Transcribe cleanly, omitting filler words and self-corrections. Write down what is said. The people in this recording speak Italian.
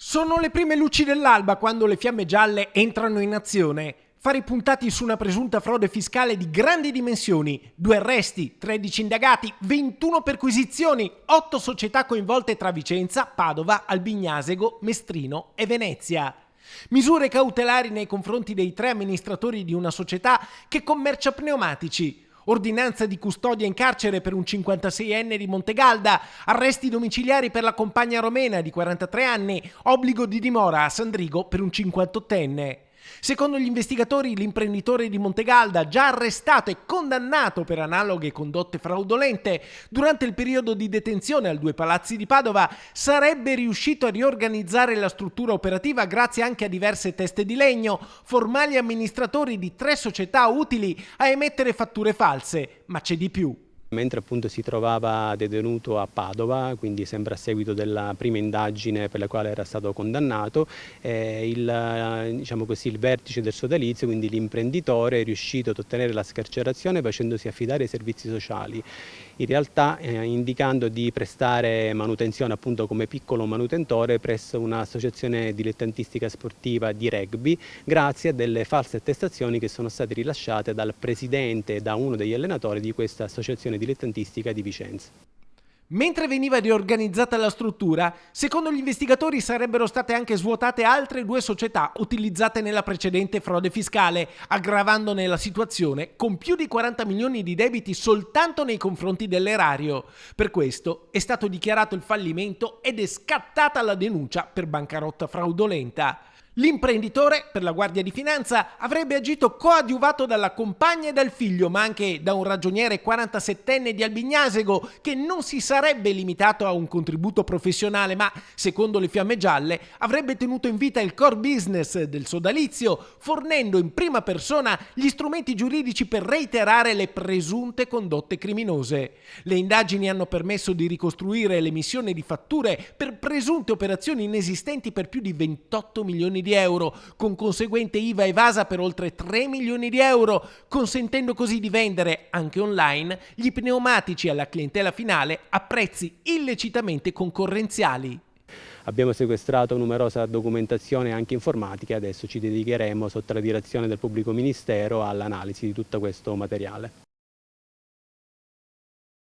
Sono le prime luci dell'alba quando le fiamme gialle entrano in azione. Fari puntati su una presunta frode fiscale di grandi dimensioni, 2 arresti, 13 indagati, 21 perquisizioni, 8 società coinvolte tra Vicenza, Padova, Albignasego, Mestrino e Venezia. Misure cautelari nei confronti dei 3 amministratori di una società che commercia pneumatici. Ordinanza di custodia in carcere per un 56enne di Montegalda, arresti domiciliari per la compagna romena di 43 anni, obbligo di dimora a Sandrigo per un 58enne. Secondo gli investigatori, l'imprenditore di Montegalda, già arrestato e condannato per analoghe condotte fraudolente, durante il periodo di detenzione al 2 Palazzi di Padova, sarebbe riuscito a riorganizzare la struttura operativa grazie anche a diverse teste di legno, formali amministratori di 3 società utili a emettere fatture false, ma c'è di più. Mentre appunto si trovava detenuto a Padova, quindi sempre a seguito della prima indagine per la quale era stato condannato, il vertice del sodalizio, quindi l'imprenditore, è riuscito ad ottenere la scarcerazione facendosi affidare ai servizi sociali, in realtà indicando di prestare manutenzione appunto come piccolo manutentore presso un'associazione dilettantistica sportiva di rugby, grazie a delle false attestazioni che sono state rilasciate dal presidente e da uno degli allenatori di questa associazione dilettantistica di Vicenza. Mentre veniva riorganizzata la struttura, secondo gli investigatori sarebbero state anche svuotate altre 2 società utilizzate nella precedente frode fiscale, aggravandone la situazione con più di 40 milioni di debiti soltanto nei confronti dell'erario. Per questo è stato dichiarato il fallimento ed è scattata la denuncia per bancarotta fraudolenta. L'imprenditore, per la Guardia di Finanza, avrebbe agito coadiuvato dalla compagna e dal figlio, ma anche da un ragioniere 47enne di Albignasego che non si sarebbe limitato a un contributo professionale, ma, secondo le fiamme gialle, avrebbe tenuto in vita il core business del sodalizio, fornendo in prima persona gli strumenti giuridici per reiterare le presunte condotte criminose. Le indagini hanno permesso di ricostruire l'emissione di fatture per presunte operazioni inesistenti per più di 28 milioni di euro, con conseguente IVA evasa per oltre 3 milioni di euro, consentendo così di vendere, anche online, gli pneumatici alla clientela finale a prezzi illecitamente concorrenziali. Abbiamo sequestrato numerosa documentazione anche informatica e adesso ci dedicheremo, sotto la direzione del pubblico ministero, all'analisi di tutto questo materiale.